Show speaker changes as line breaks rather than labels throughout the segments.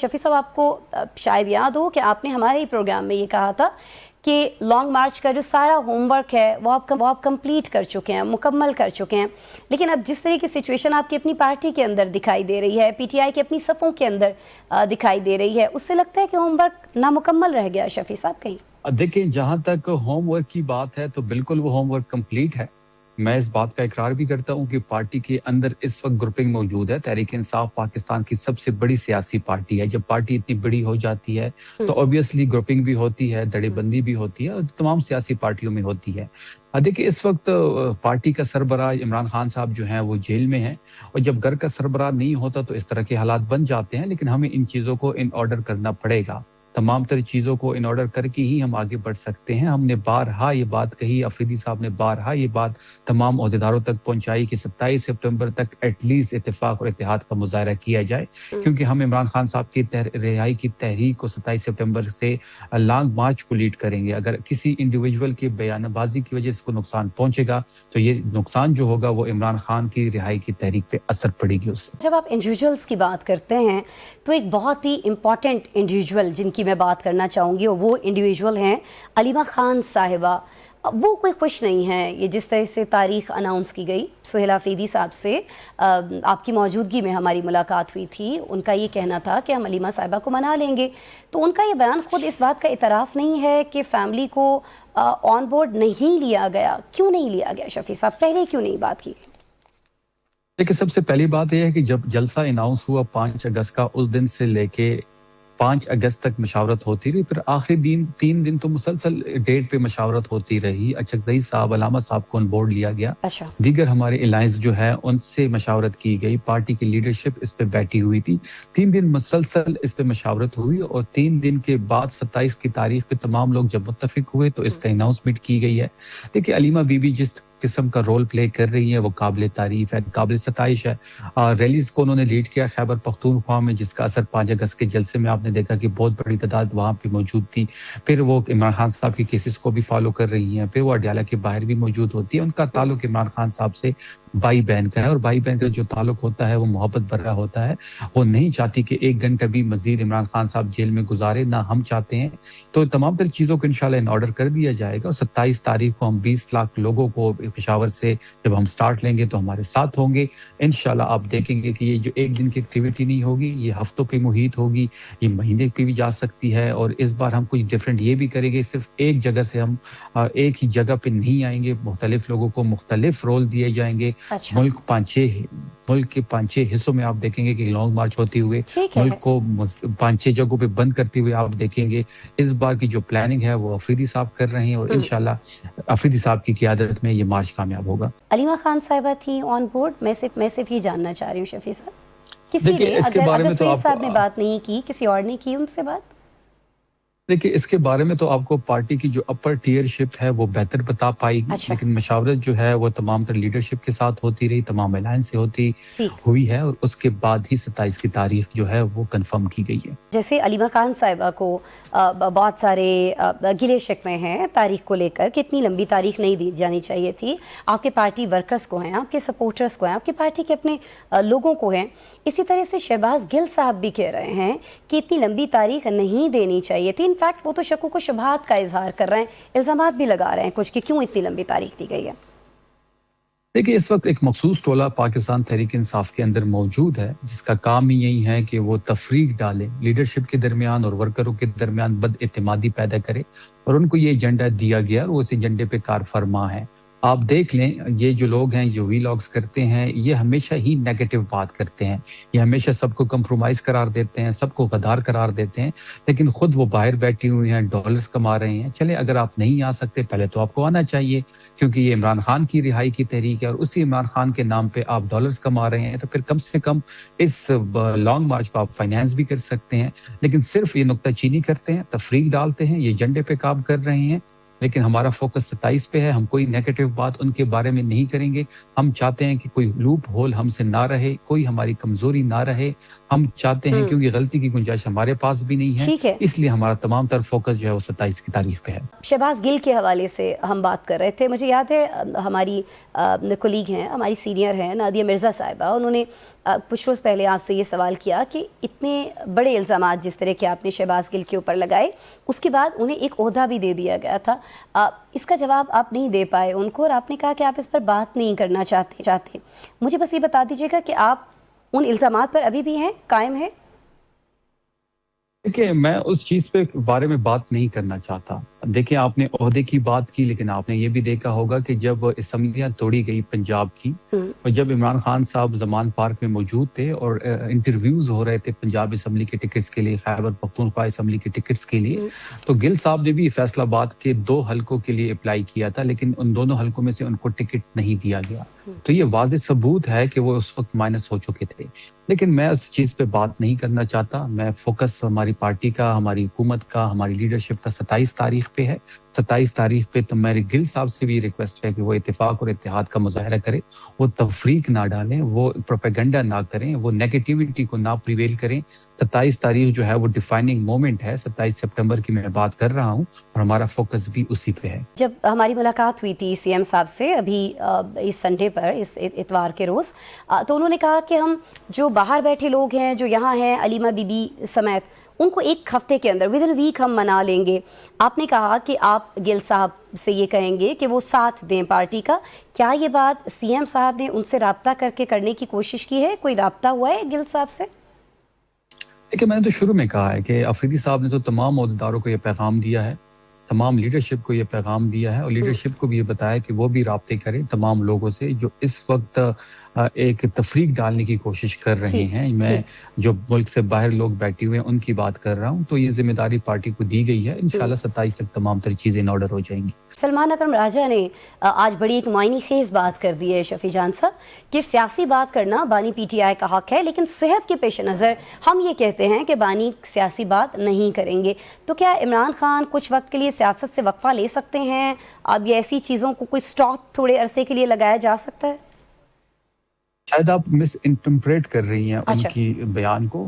शफी साहब, आपको शायद याद हो कि आपने हमारे ही प्रोग्राम में ये कहा था कि लॉन्ग मार्च का जो सारा होमवर्क है वो आप कंप्लीट कर चुके हैं, मुकम्मल कर चुके हैं। लेकिन अब जिस तरह की सिचुएशन आपकी अपनी पार्टी के अंदर दिखाई दे रही है, पीटीआई की अपनी सफ़ों के अंदर दिखाई दे रही है, उससे लगता है कि होमवर्क नामुकम्मल रह गया शफी साहब कहीं?
देखिए, जहां तक होमवर्क की बात है तो बिल्कुल वो होमवर्क कंप्लीट है। मैं इस बात का इकरार भी करता हूं कि पार्टी के अंदर इस वक्त ग्रुपिंग मौजूद है। तहरीक इंसाफ पाकिस्तान की सबसे बड़ी सियासी पार्टी है। जब पार्टी इतनी बड़ी हो जाती है तो ऑब्वियसली ग्रुपिंग भी होती है, दड़ेबंदी भी होती है और तमाम सियासी पार्टियों में होती है। देखिए, इस वक्त पार्टी का सरबराह इमरान खान साहब जो हैं वो जेल में हैं और जब घर का सरबराह नहीं होता तो इस तरह के हालात बन जाते हैं। लेकिन हमें इन चीज़ों को इन ऑर्डर करना पड़ेगा। तमाम तरह चीज़ों को इन ऑर्डर करके ही हम आगे बढ़ सकते हैं। हमने बारहा ये बात कही, अफरीदी साहब ने बारहा ये बात तमाम ओहदेदारों तक पहुंचाई कि 27 सितंबर तक एटलीस्ट इत्तेफाक और इत्तेहाद का मुजाहरा किया जाए, क्योंकि हम इमरान खान साहब की रिहाई की तहरीक को 27 सितंबर से लॉन्ग मार्च को लीड करेंगे। अगर किसी इंडिविजुअल की बयानबाजी की वजह से इसको नुकसान पहुंचेगा तो ये नुकसान जो होगा वो इमरान खान की रिहाई की तहरीक पे असर पड़ेगी उससे।
जब आप इंडिविजुअल्स की बात करते हैं तो एक बहुत ही इम्पॉर्टेंट इंडिविजुअल जिनकी मैं बात करना चाहूँगी और वो इंडिविजुअल हैं अलीमा खान साहिबा। वो कोई खुश नहीं है ये जिस तरह से तारीख अनाउंस की गई। सुहेल अफरीदी साहब से आपकी मौजूदगी में हमारी मुलाकात हुई थी। उनका ये कहना था कि हम अलीमा साहिबा को मना लेंगे। तो उनका ये बयान खुद इस बात का इतराफ़ नहीं है कि फैमिली को ऑन बोर्ड नहीं लिया गया। क्यों नहीं लिया गया शफी साहब, पहले क्यों नहीं बात की?
देखिए, सबसे पहली बात यह है कि जब जलसा अनाउंस हुआ 5 अगस्त का, उस दिन से लेके 5 अगस्त तक मशावरत होती रही। फिर आखिरी दिन 3 दिन तो मुसलसल डेट पे मशावरत होती रही। अचकज़ई साहब, अलामा साहब को ऑन बोर्ड लिया गया।
अच्छा।
दीगर हमारे अलायंस जो है उनसे मशावरत की गई। पार्टी की लीडरशिप इस पे बैठी हुई थी। 3 दिन मुसलसल इस पे मशावरत हुई और 3 दिन के बाद 27 की तारीख पे तमाम लोग जब मुत्तफिक हुए तो इसका अनाउंसमेंट की गई है। देखिए, अलीमा बीबी जिस किस्म का रोल प्ले कर रही है वो काबिल तारीफ है, काबिल सताइश है। रैलीज को उन्होंने लीड किया खैबर पख्तूनख्वा में, जिसका असर 5 अगस्त के जलसे में आपने देखा कि बहुत बड़ी तादाद वहाँ पे मौजूद थी। फिर वो इमरान खान साहब के केसेस को भी फॉलो कर रही हैं। फिर वो अडियाला के बाहर भी मौजूद होती है। उनका ताल्लुक इमरान खान साहब से भाई बहन का है और भाई बहन का जो ताल्लुक होता है वो मोहब्बत भरा होता है। वो नहीं चाहती कि 1 घंटा भी मजीद इमरान खान साहब जेल में गुजारे, ना हम चाहते हैं। तो तमाम तरह चीज़ों को इंशाल्लाह इन ऑर्डर कर दिया जाएगा और 27 तारीख को हम 20 लाख लोगों को पेशावर से जब हम स्टार्ट लेंगे तो हमारे साथ होंगे। इंशाल्लाह आप देखेंगे कि ये जो 1 दिन की एक्टिविटी नहीं होगी, ये हफ्तों पे मुहित होगी, ये महीने पे भी जा सकती है। और इस बार हम कुछ डिफरेंट ये भी करेंगे, सिर्फ एक जगह से हम एक ही जगह पे नहीं आएंगे। मुख्तलिफ लोगों को मुख्तलिफ रोल दिए जाएंगे।
अच्छा।
मुल्क के 5-6 हिस्सों में आप देखेंगे कि लॉन्ग मार्च होते हुए मुल्क को 5-6 जगहों पे बंद करते हुए आप देखेंगे। इस बार की जो प्लानिंग है वो अफरीदी साहब कर रहे हैं और इंशाल्लाह अफरीदी साहब की क़ियादत में ये मार्च कामयाब होगा।
अलीमा खान साहिबा थी ऑन बोर्ड। मैं सिर्फ ये जानना चाह रही हूँ शफी साहब, किसी
देखिए,
ने
इसके बारे में तो
सुहेल साहब ने बात नहीं की, किसी और ने की उनसे बात?
देखिए, इसके बारे में तो आपको पार्टी की जो अपर टीयरशिप है वो बेहतर बता पाएगी।
अच्छा।
लेकिन मशावरत जो है वो तमाम तरह लीडरशिप के साथ होती रही, तमाम अलायंस से होती हुई है और उसके बाद ही 27 की तारीख जो है वो कंफर्म की गई है।
जैसे अलीमा खान साहिबा को बहुत सारे गिले शिकवे हैं तारीख को लेकर कि इतनी लंबी तारीख नहीं दी जानी चाहिए थी। आपके पार्टी वर्कर्स को हैं, आपके सपोर्टर्स को हैं, आपकी पार्टी के अपने लोगों को हैं। इसी तरह से शहबाज गिल साहब भी कह रहे हैं कि इतनी लंबी तारीख नहीं देनी चाहिए थी। इनफैक्ट वो तो शक्कों व शुबहात का इजहार कर रहे हैं, इल्ज़ामात भी लगा रहे हैं कुछ कि क्यों इतनी लंबी तारीख दी गई है।
देखिए, इस वक्त एक मखसूस टोला पाकिस्तान तहरीक इंसाफ के अंदर मौजूद है जिसका काम ही यही है कि वो तफरीक डाले लीडरशिप के दरमियान और वर्करों के दरमियान बदइतिमादी पैदा करे और उनको ये एजेंडा दिया गया और वो इस एजेंडे पे कार फरमा है। आप देख लें, ये जो लोग हैं जो वीलॉग्स करते हैं ये हमेशा ही नेगेटिव बात करते हैं। ये हमेशा सबको कंप्रोमाइज करार देते हैं, सबको गद्दार करार देते हैं, लेकिन खुद वो बाहर बैठी हुई हैं, डॉलर्स कमा रहे हैं। चले, अगर आप नहीं आ सकते पहले तो आपको आना चाहिए, क्योंकि ये इमरान खान की रिहाई की तहरीक है और उसी इमरान खान के नाम पे आप डॉलर्स कमा रहे हैं। तो फिर कम से कम इस लॉन्ग मार्च को आप फाइनेंस भी कर सकते हैं। लेकिन सिर्फ ये नुक्ताचीनी करते हैं, तफरीक डालते हैं, ये एजेंडे पे काम कर रहे हैं। लेकिन हमारा फोकस 27 पे है। हम कोई नेगेटिव बात उनके बारे में नहीं करेंगे। हम चाहते हैं कि कोई लूप होल हमसे ना रहे, कोई हमारी कमजोरी ना रहे। हम चाहते हैं, क्योंकि गलती की गुंजाइश हमारे पास भी नहीं है, इसलिए हमारा तमाम तरफ फोकस जो है वो 27 की तारीख पे है।
शहबाज गिल के हवाले से हम बात कर रहे थे। मुझे याद है हमारी कोलीग हैं, हमारी सीनियर हैं नादिया मिर्ज़ा साहिबा, उन्होंने کچھ روز پہلے آپ سے یہ سوال کیا کہ اتنے بڑے الزامات جس طرح کے آپ نے شہباز گل کے اوپر لگائے، اس کے بعد انہیں ایک عہدہ بھی دے دیا گیا تھا، اس کا جواب آپ نہیں دے پائے ان کو، اور آپ نے کہا کہ آپ اس پر بات نہیں کرنا چاہتے. مجھے بس یہ بتا دیجیے گا کہ آپ ان الزامات پر ابھی بھی ہیں، قائم ہیں؟
دیکھیں، میں اس چیز پہ بارے میں بات نہیں کرنا چاہتا. دیکھیں، آپ نے عہدے کی بات کی، لیکن آپ نے یہ بھی دیکھا ہوگا کہ جب اسمبلیاں توڑی گئی پنجاب کی، اور جب عمران خان صاحب زمان پارک میں موجود تھے اور انٹرویوز ہو رہے تھے پنجاب اسمبلی کے ٹکٹس کے لیے، خیبر پختونخوا اسمبلی کے ٹکٹس کے لیے، تو گل صاحب نے بھی فیصل آباد کے 2 حلقوں کے لیے اپلائی کیا تھا، لیکن ان دونوں حلقوں میں سے ان کو ٹکٹ نہیں دیا گیا. تو یہ واضح ثبوت ہے کہ وہ اس وقت مائنس ہو چکے تھے. لیکن میں اس چیز پہ بات نہیں کرنا چاہتا. میں فوکس ہماری پارٹی کا، ہماری حکومت کا، ہماری لیڈرشپ کا 27 تاریخ پہ ہے. 27 تاریخ پہ تو میرے گل صاحب سے بھی ریکویسٹ ہے کہ وہ اتفاق اور اتحاد کا مظاہرہ کرے، وہ تفریق نہ ڈالیں، وہ پروپیگنڈا نہ کریں، وہ نیگیٹیوٹی کو نہ پریویل کریں. 27 تاریخ جو ہے وہ ڈیفائننگ مومنٹ ہے. 27 سپٹمبر کی میں بات کر رہا ہوں، اور ہمارا فوکس بھی اسی پہ ہے.
جب ہماری ملاقات ہوئی تھی سی ایم صاحب سے ابھی اس سنڈے پر، اس اتوار کے روز، تو انہوں نے کہا کہ ہم جو باہر بیٹھے لوگ ہیں، جو یہاں ہیں، علیمہ بی بی سمیت، ان کو ایک ہفتے کے اندر ود ان ویک ہم منا لیں گے. آپ نے کہا کہ آپ گل صاحب سے یہ کہیں گے کہ وہ ساتھ دیں پارٹی کا. کیا یہ بات سی ایم صاحب نے ان سے رابطہ کر کے کرنے کی کوشش کی ہے؟ کوئی رابطہ ہوا ہے گل صاحب سے؟
دیکھیں، میں نے تو شروع میں کہا ہے کہ افریدی صاحب نے تو تمام عہدیداروں کو یہ پیغام دیا ہے، تمام لیڈرشپ کو یہ پیغام دیا ہے، اور لیڈرشپ کو بھی یہ بتایا کہ وہ بھی رابطے کریں تمام لوگوں سے جو اس وقت ایک تفریق ڈالنے کی کوشش کر رہے ہیں. میں جو ملک سے باہر لوگ بیٹھے ہوئے ہیں ان کی بات کر رہا ہوں. تو یہ ذمہ داری پارٹی کو دی گئی ہے. انشاءاللہ 27 تک تمام تر چیزیں ان آرڈر ہو جائیں گی.
سلمان اکرم راجہ نے آج بڑی ایک معنی خیز بات کر دی ہے شفیع جان صاحب کہ سیاسی بات کرنا بانی پی ٹی آئی کا حق ہے، لیکن صحت کے پیش نظر ہم یہ کہتے ہیں کہ بانی سیاسی بات نہیں کریں گے. تو کیا عمران خان کچھ وقت کے لیے سیاست سے وقفہ لے سکتے ہیں؟ اب یہ ایسی چیزوں کو کوئی سٹاپ تھوڑے عرصے کے لیے لگایا جا سکتا ہے؟
شاید آپ مس انٹرپریٹ کر رہی ہیں ان کی بیان کو.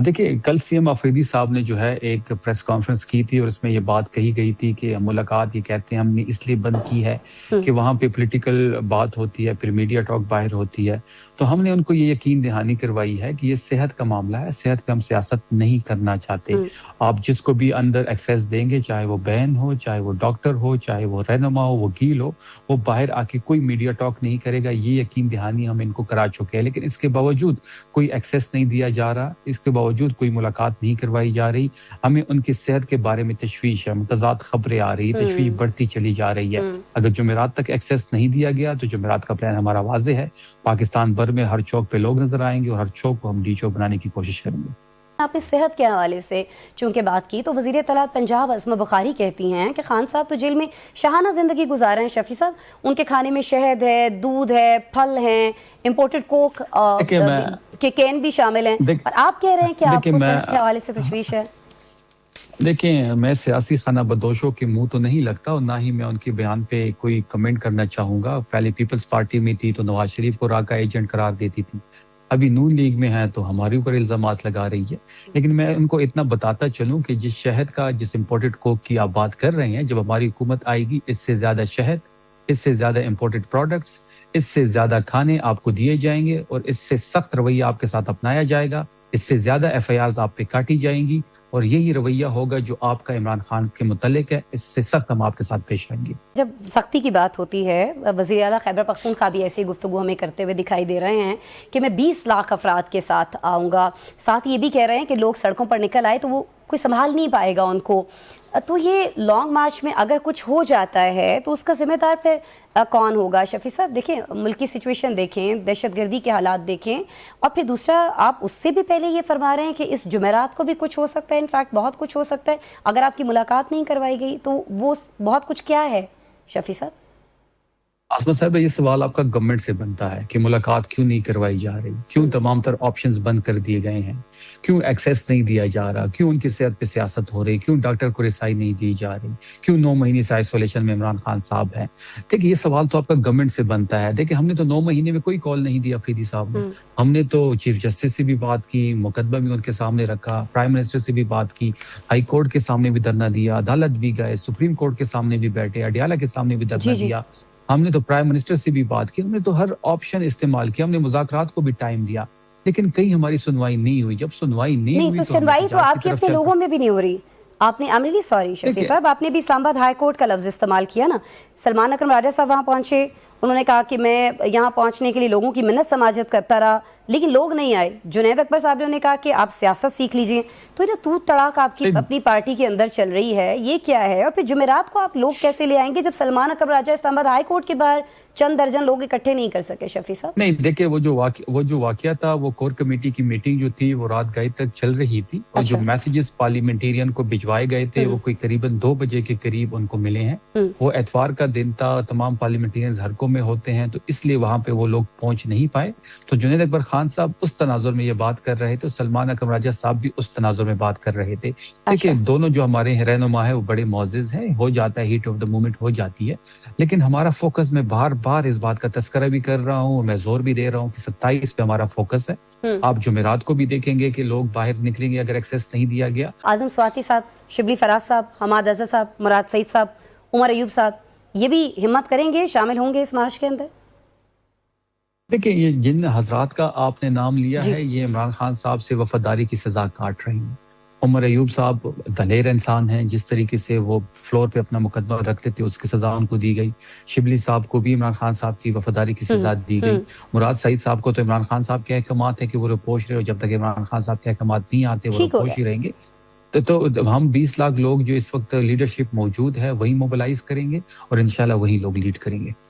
دیکھیں، کل سی ایم آفریدی صاحب نے جو ہے ایک پریس کانفرنس کی تھی، اور اس میں یہ بات کہی گئی تھی کہ ملاقات، یہ کہتے ہیں ہم نے اس لیے بند کی ہے کہ وہاں پہ پولیٹیکل بات ہوتی ہے، پھر میڈیا ٹاک باہر ہوتی ہے. تو ہم نے ان کو یہ یقین دہانی کروائی ہے کہ یہ صحت کا معاملہ ہے، صحت پہ ہم سیاست نہیں کرنا چاہتے. آپ جس کو بھی اندر ایکسیس دیں گے، چاہے وہ بہن ہو، چاہے وہ ڈاکٹر ہو، چاہے وہ رہنما ہو، وکیل ہو، وہ باہر آ کے کوئی میڈیا ٹاک نہیں کرے گا. یہ یقین دہانی ہم ان کو کرا چکے ہیں. لیکن اس کے باوجود کوئی ایکسیس نہیں دیا جا رہا، اس کے باوجود کوئی ملاقات نہیں کروائی جا رہی. ہمیں ان کی صحت کے بارے میں تشویش ہے، متضاد خبریں آ رہی، تشویش بڑھتی چلی جا رہی ہے. اگر جمعرات تک ایکسیس نہیں دیا گیا تو جمعرات کا پلان ہمارا واضح ہے. پاکستان بھر میں ہر چوک پہ لوگ نظر آئیں گے، اور ہر چوک کو ہم ڈی چوک بنانے کی کوشش کریں گے.
آپ نے صحت کے حوالے سے چونکہ بات کی، تو وزیر اطلاعات پنجاب عظمہ بخاری کہتی ہیں کہ خان صاحب تو جیل میں شاہانہ زندگی گزار رہے ہیں. شفیع صاحب، ان کے کھانے میں شہد ہے، دودھ ہے، پھل ہیں، امپورٹڈ کوک کے کین بھی شامل ہیں، اور آپ کہہ رہے ہیں کہ آپ کو صحت کے حوالے سے تشویش ہے.
دیکھیں، میں سیاسی خانہ بدوشوں کے منہ تو نہیں لگتا، اور نہ ہی میں ان کے بیان پہ کوئی کمنٹ کرنا چاہوں گا. پہلے پیپلز پارٹی میں تھی تو نواز شریف کو راکا ایجنٹ قرار دیتی تھی، ابھی نون لیگ میں ہے تو ہمارے اوپر الزامات لگا رہی ہے. لیکن میں ان کو اتنا بتاتا چلوں کہ جس شہد کا، جس امپورٹڈ کوک کی آپ بات کر رہے ہیں، جب ہماری حکومت آئے گی، اس سے زیادہ شہد، اس سے زیادہ امپورٹڈ پروڈکٹس، اس سے زیادہ کھانے آپ کو دیے جائیں گے، اور اس سے سخت رویہ آپ کے ساتھ اپنایا جائے گا. اس سے زیادہ ایف آئی آرز آپ پہ کاٹی جائیں گی، اور یہی رویہ ہوگا جو آپ کا عمران خان کے متعلق ہے. اس سے سخت ہم آپ کے ساتھ پیش آئیں گے.
جب سختی کی بات ہوتی ہے، وزیر اعلیٰ خیبر پختونخوا بھی ایسی گفتگو ہمیں کرتے ہوئے دکھائی دے رہے ہیں کہ میں 20 لاکھ افراد کے ساتھ آؤں گا. ساتھ یہ بھی کہہ رہے ہیں کہ لوگ سڑکوں پر نکل آئے تو وہ کوئی سنبھال نہیں پائے گا ان کو. تو یہ لانگ مارچ میں اگر کچھ ہو جاتا ہے تو اس کا ذمہ دار پھر کون ہوگا؟ شفیع صاحب، دیکھیں، ملک کی سچویشن دیکھیں، دہشت گردی کے حالات دیکھیں، اور پھر دوسرا آپ اس سے بھی پہلے یہ فرما رہے ہیں کہ اس جمعرات کو بھی کچھ ہو سکتا ہے. انفیکٹ بہت کچھ ہو سکتا ہے اگر آپ کی ملاقات نہیں کروائی گئی. تو وہ بہت کچھ کیا ہے شفیع صاحب؟
عاصمہ صاحب، یہ سوال آپ کا گورنمنٹ سے بنتا ہے کہ ملاقات کیوں نہیں کروائی جا رہی، کیوں تمام تر آپشنز بند کر دیے گئے ہیں، کیوں ایکسیس نہیں دیا جا رہا، کیوں ان کی صحت پہ سیاست ہو رہی، کیوں ڈاکٹر کو رسائی نہیں دی جا رہی، کیوں 9 مہینے سے آئسولیشن میں عمران خان صاحب ہیں. دیکھیں، یہ سوال تو آپ کا گورنمنٹ سے بنتا ہے. دیکھیں، ہم نے تو 9 مہینے میں کوئی کال نہیں دی افریدی صاحب نے. ہم نے تو چیف جسٹس سے بھی بات کی، مقدمہ بھی ان کے سامنے رکھا، پرائم منسٹر سے بھی بات کی، ہائی کورٹ کے سامنے بھی دھرنا دیا، عدالت بھی گئے، سپریم کورٹ کے سامنے بھی بیٹھے، اڈیالہ کے سامنے بھی دھرنا دیا. ہم نے تو پرائم منسٹر سے بھی بات کی، ہم نے تو ہر آپشن استعمال کیا، ہم نے مذاکرات کو بھی ٹائم دیا. लेकिन कहीं हमारी सुनवाई नहीं हुई। जब सुनवाई नहीं
नहीं
हुई
तो
तो हम
सुनवाई तो
एहतजाज की
आपके
तरफ
अपने
चल
लोगों में भी नहीं हो रही। आपने I am really sorry Shafi
देखिए,
साहब, आपने भी इस्लामाबाद हाई कोर्ट का लफ्ज इस्तेमाल किया ना। सलमान अकरम राजा साहब वहाँ पहुंचे, उन्होंने कहा कि मैं यहाँ पहुंचने के लिए लोगों की मिन्नत समाजत करता रहा, लेकिन लोग नहीं आए। जुनैद अकबर साहब ने उन्हें कहा कि आप सियासत सीख लीजिए। तो ये तूत तड़ाक आपकी
सही-
अपनी पार्टी के अंदर चल रही है, ये क्या है? और फिर जुमेरात को आप लोग कैसे ले आएंगे जब सलमान अकरम राजा इस्लामाबाद हाई कोर्ट के बाहर चंद दर्जन लोग इकट्ठे नहीं कर सके? शफी साहब
नहीं देखिए, वो जो वाकया था, वो कोर कमेटी की मीटिंग जो थी वो रात गए तक चल रही थी, और जो
अच्छा।
मैसेजेस पार्लियामेंटेरियन को भिजवाए गए थे वो कोई करीबन 2 बजे के करीब उनको मिले हैं। वो एतवार का दिन था, तमाम पार्लियामेंटेरियन हरकों में होते हैं, तो इसलिए वहां पे वो लोग पहुंच नहीं पाए। तो जुनैद अकबर खान साहब उस तनाजुर में ये बात कर रहे थे, सलमान अकरम राजा साहब भी उस तनाजुर में बात कर रहे थे। देखिए, दोनों जो हमारे रहनुमा है वो बड़े मोअज़्ज़िज़ हैं, हो जाता है, हीट ऑफ द मोमेंट हो जाती है, लेकिन हमारा फोकस, मैं बार बार इस बात का तस्करा भी कर रहा हूँ, मैं जोर भी दे रहा हूँ कि 27 पे हमारा फोकस है। आप जुमेरात को भी देखेंगे कि लोग बाहर निकलेंगे अगर एक्सेस नहीं दिया गया।
आजम स्वाति साहब, शिबली फराज साहब, हमाद अज़हर साहब, मुराद सईद साहब, उमर अयूब साहब, ये भी हिम्मत करेंगे, शामिल होंगे इस मार्च के अंदर?
देखिए, ये जिन हजरात का आपने नाम लिया
जी।
है, ये इमरान खान साहब से वफादारी की सजा काट रही हैं। उमर अयूब साहब दलेर इंसान हैं, जिस तरीके से वो फ्लोर पे अपना मुकदमा रखते थे उसकी सजा उनको दी गई। शिबली साहब को भी इमरान खान साहब की वफादारी की सजा दी गई। मुराद सईद साहब को तो इमरान खान साहब के अहकामात है कि वो रिपोर्ट रहे, जब तक इमरान खान साहब के अहकामात नहीं आते वो
ठीक हो
रिपोर्ट ही
गया।
रहेंगे। तो हम 20 लाख लोग जो इस वक्त लीडरशिप मौजूद है वही मोबिलाइज करेंगे और इंशाल्लाह वही लोग लीड करेंगे।